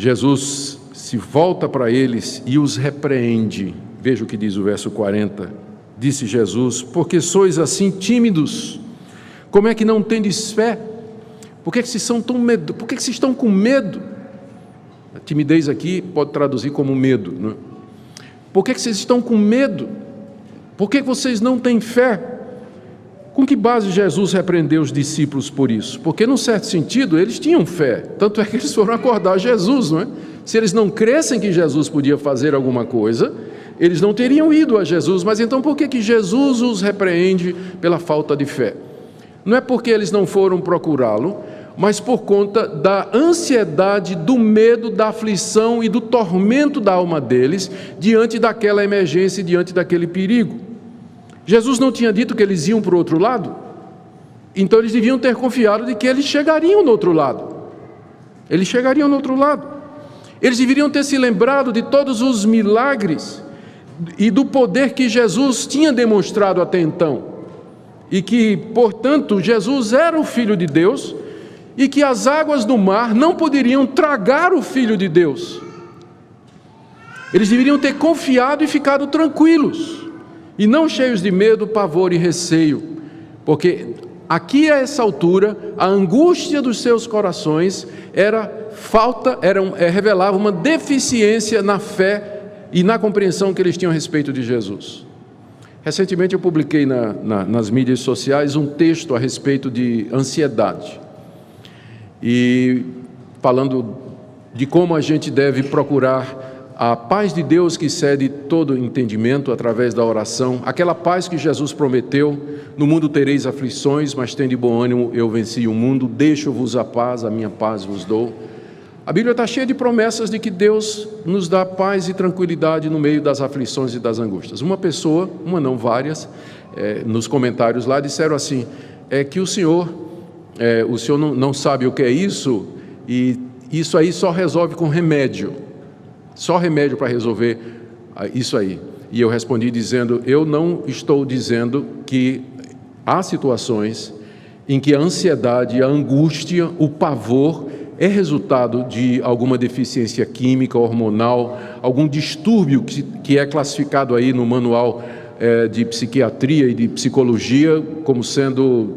Jesus se volta para eles e os repreende. Veja o que diz o verso 40. Disse Jesus: porque sois assim tímidos? Como é que não tendes fé? Por que vocês são tão medo? Por que vocês estão com medo? A timidez aqui pode traduzir como medo, não é? Por que vocês estão com medo? Por que vocês não têm fé? Com que base Jesus repreendeu os discípulos por isso? Porque, num certo sentido, eles tinham fé. Tanto é que eles foram acordar Jesus, não é? Se eles não crescem que Jesus podia fazer alguma coisa, eles não teriam ido a Jesus. Mas então por que Jesus os repreende pela falta de fé? Não é porque eles não foram procurá-lo, mas por conta da ansiedade, do medo, da aflição e do tormento da alma deles diante daquela emergência, diante daquele perigo. Jesus não tinha dito que eles iam para o outro lado? Então eles deviam ter confiado de que eles chegariam no outro lado. Eles chegariam no outro lado. Eles deveriam ter se lembrado de todos os milagres e do poder que Jesus tinha demonstrado até então. E que, portanto, Jesus era o Filho de Deus e que as águas do mar não poderiam tragar o Filho de Deus. Eles deveriam ter confiado e ficado tranquilos, e não cheios de medo, pavor e receio, porque aqui a essa altura, a angústia dos seus corações revelava uma deficiência na fé e na compreensão que eles tinham a respeito de Jesus. Recentemente eu publiquei nas mídias sociais um texto a respeito de ansiedade, e falando de como a gente deve procurar a paz de Deus que excede todo entendimento através da oração, aquela paz que Jesus prometeu: no mundo tereis aflições, mas tende bom ânimo, eu venci o mundo, deixo-vos a paz, a minha paz vos dou. A Bíblia está cheia de promessas de que Deus nos dá paz e tranquilidade no meio das aflições e das angústias. Uma pessoa, uma não, várias, nos comentários lá disseram assim: que o senhor não sabe o que é isso, e isso aí só resolve com remédio. Só remédio para resolver isso aí. E eu respondi dizendo: eu não estou dizendo que há situações em que a ansiedade, a angústia, o pavor é resultado de alguma deficiência química, hormonal, algum distúrbio que é classificado aí no manual de psiquiatria e de psicologia como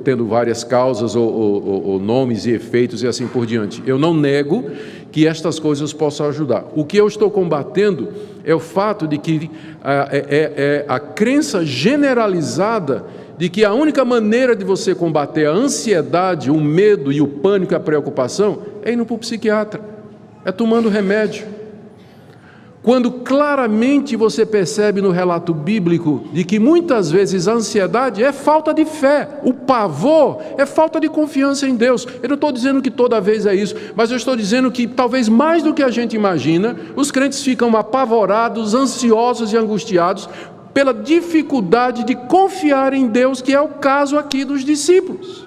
tendo várias causas ou nomes e efeitos e assim por diante. Eu não nego que estas coisas possam ajudar. O que eu estou combatendo é o fato de que a crença generalizada de que a única maneira de você combater a ansiedade, o medo e o pânico e a preocupação é indo para o psiquiatra, é tomando remédio. Quando claramente você percebe no relato bíblico de que muitas vezes a ansiedade é falta de fé, o pavor é falta de confiança em Deus. Eu não estou dizendo que toda vez é isso, mas eu estou dizendo que talvez mais do que a gente imagina, os crentes ficam apavorados, ansiosos e angustiados pela dificuldade de confiar em Deus, que é o caso aqui dos discípulos.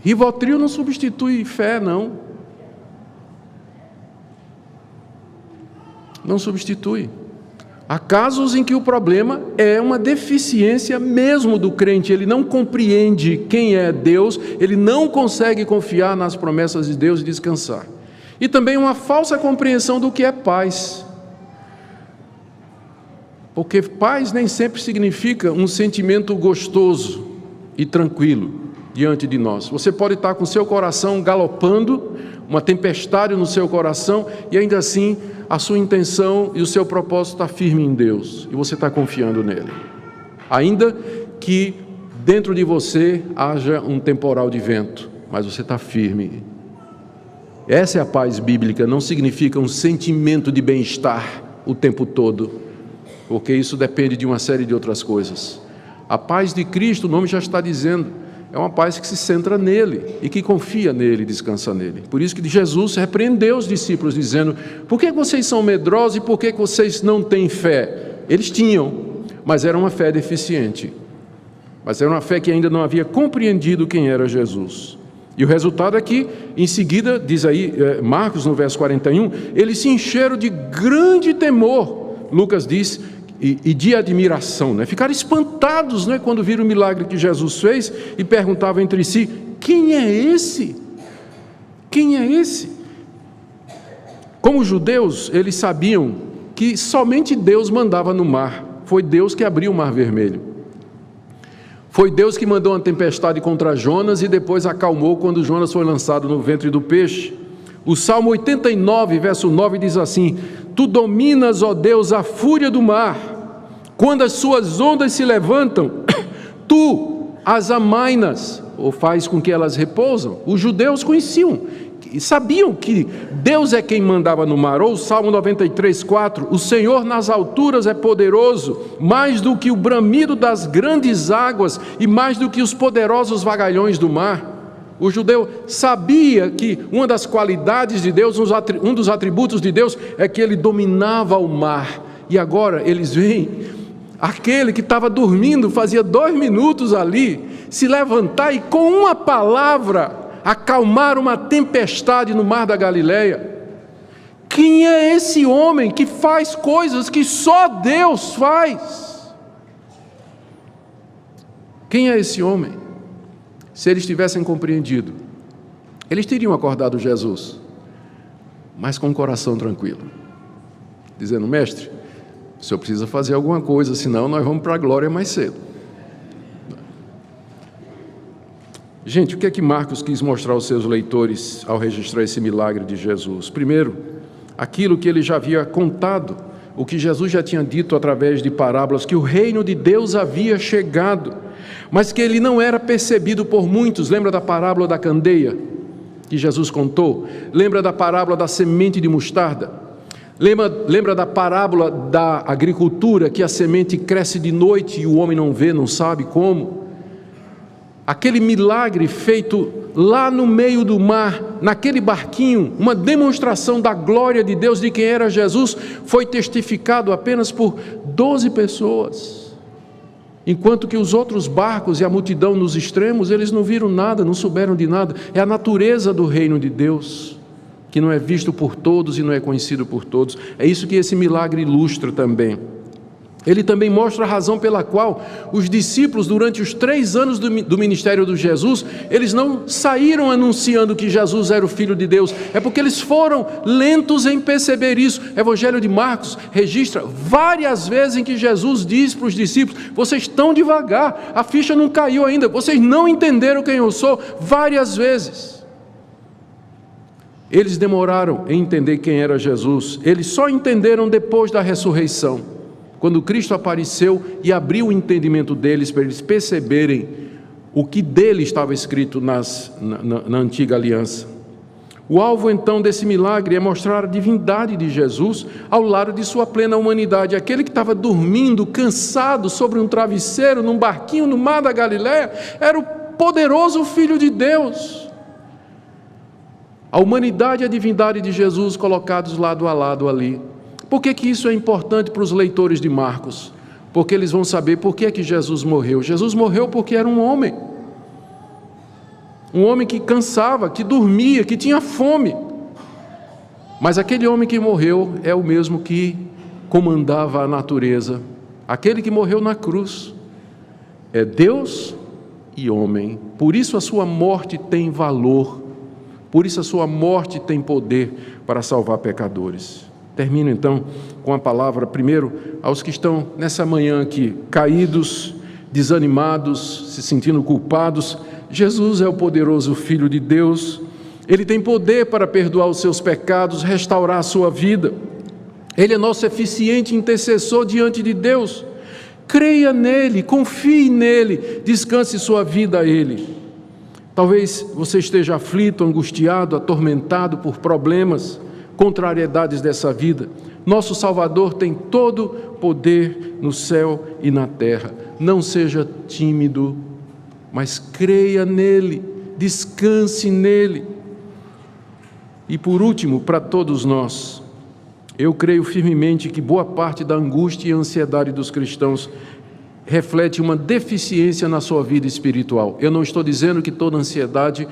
Rivotril não substitui fé, não. Não substitui. Há casos em que o problema é uma deficiência mesmo do crente. Ele não compreende quem é Deus, ele não consegue confiar nas promessas de Deus e descansar. E também uma falsa compreensão do que é paz. Porque paz nem sempre significa um sentimento gostoso e tranquilo diante de nós. Você pode estar com seu coração galopando, uma tempestade no seu coração, e ainda assim a sua intenção e o seu propósito está firme em Deus, e você está confiando nele. Ainda que dentro de você haja um temporal de vento, mas você está firme. Essa é a paz bíblica, não significa um sentimento de bem-estar o tempo todo, porque isso depende de uma série de outras coisas. A paz de Cristo, o nome já está dizendo, é uma paz que se centra nele e que confia nele e descansa nele. Por isso que Jesus repreendeu os discípulos dizendo: por que vocês são medrosos e por que vocês não têm fé? Eles tinham, mas era uma fé deficiente. Mas era uma fé que ainda não havia compreendido quem era Jesus. E o resultado é que, em seguida, diz aí Marcos no verso 41, eles se encheram de grande temor. Lucas diz, e de admiração, né? Ficaram espantados, né, quando viram o milagre que Jesus fez e perguntavam entre si: quem é esse? Quem é esse? Como judeus, eles sabiam que somente Deus mandava no mar. Foi Deus que abriu o Mar Vermelho. Foi Deus que mandou uma tempestade contra Jonas e depois acalmou quando Jonas foi lançado no ventre do peixe. O Salmo 89, verso 9 diz assim: Tu dominas, ó Deus, a fúria do mar. Quando as suas ondas se levantam, tu as amainas, ou faz com que elas repousam. Os judeus conheciam e sabiam que Deus é quem mandava no mar. Ou o Salmo 93, 4: O Senhor nas alturas é poderoso, mais do que o bramido das grandes águas e mais do que os poderosos vagalhões do mar. O judeu sabia que uma das qualidades de Deus, um dos atributos de Deus, é que ele dominava o mar. E agora eles veem aquele que estava dormindo fazia 2 minutos ali, se levantar e com uma palavra acalmar uma tempestade no mar da Galileia. Quem é esse homem que faz coisas que só Deus faz? Quem é esse homem? Se eles tivessem compreendido, eles teriam acordado Jesus, mas com o coração tranquilo, dizendo: mestre, o senhor precisa fazer alguma coisa, senão nós vamos para a glória mais cedo. Gente, o que é que Marcos quis mostrar aos seus leitores ao registrar esse milagre de Jesus? Primeiro, aquilo que ele já havia contado, o que Jesus já tinha dito através de parábolas, que o reino de Deus havia chegado, mas que ele não era percebido por muitos. Lembra da parábola da candeia que Jesus contou? Lembra da parábola da semente de mostarda? Lembra da parábola da agricultura, que a semente cresce de noite e o homem não vê, não sabe como? Aquele milagre feito lá no meio do mar, naquele barquinho, uma demonstração da glória de Deus, de quem era Jesus, foi testificado apenas por 12 pessoas. Enquanto que os outros barcos e a multidão nos extremos, eles não viram nada, não souberam de nada. É a natureza do reino de Deus, que não é visto por todos e não é conhecido por todos. É isso que esse milagre ilustra também. Ele também mostra a razão pela qual os discípulos, durante os 3 anos do ministério de Jesus, eles não saíram anunciando que Jesus era o Filho de Deus. É porque eles foram lentos em perceber isso. O Evangelho de Marcos registra várias vezes em que Jesus diz para os discípulos: vocês estão devagar, a ficha não caiu ainda, vocês não entenderam quem eu sou. Várias vezes. Eles demoraram em entender quem era Jesus. Eles só entenderam depois da ressurreição, quando Cristo apareceu e abriu o entendimento deles para eles perceberem o que dele estava escrito na antiga aliança. O alvo então desse milagre é mostrar a divindade de Jesus ao lado de sua plena humanidade. Aquele que estava dormindo, cansado, sobre um travesseiro, num barquinho no mar da Galileia, era o poderoso Filho de Deus. A humanidade e a divindade de Jesus colocados lado a lado ali. Por que isso é importante para os leitores de Marcos? Porque eles vão saber por que Jesus morreu. Jesus morreu porque era um homem que cansava, que dormia, que tinha fome. Mas aquele homem que morreu é o mesmo que comandava a natureza. Aquele que morreu na cruz é Deus e homem. Por isso a sua morte tem valor, por isso a sua morte tem poder para salvar pecadores. Termino então com a palavra, primeiro, aos que estão nessa manhã aqui, caídos, desanimados, se sentindo culpados. Jesus é o poderoso Filho de Deus. Ele tem poder para perdoar os seus pecados, restaurar a sua vida. Ele é nosso eficiente intercessor diante de Deus. Creia nele, confie nele, descanse sua vida a ele. Talvez você esteja aflito, angustiado, atormentado por problemas, contrariedades dessa vida. Nosso Salvador tem todo poder no céu e na terra. Não seja tímido, mas creia nele, descanse nele. E por último, para todos nós, eu creio firmemente que boa parte da angústia e ansiedade dos cristãos reflete uma deficiência na sua vida espiritual. Eu não estou dizendo que toda ansiedade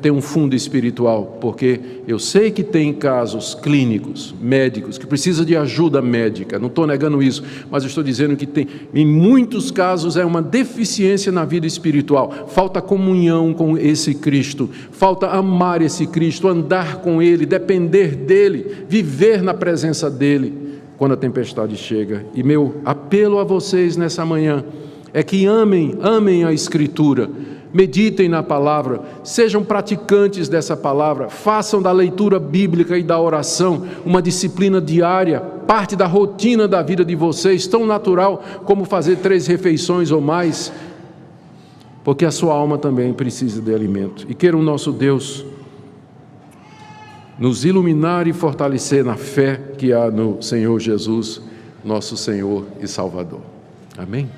tem um fundo espiritual, porque eu sei que tem casos clínicos, médicos, que precisam de ajuda médica, não estou negando isso, mas eu estou dizendo que tem, em muitos casos, é uma deficiência na vida espiritual. Falta comunhão com esse Cristo, falta amar esse Cristo, andar com Ele, depender dEle, viver na presença dEle quando a tempestade chega. E meu apelo a vocês nessa manhã é que amem a Escritura, meditem na palavra, sejam praticantes dessa palavra, façam da leitura bíblica e da oração uma disciplina diária, parte da rotina da vida de vocês, tão natural como fazer 3 refeições ou mais, porque a sua alma também precisa de alimento. E queira o nosso Deus nos iluminar e fortalecer na fé que há no Senhor Jesus, nosso Senhor e Salvador. Amém?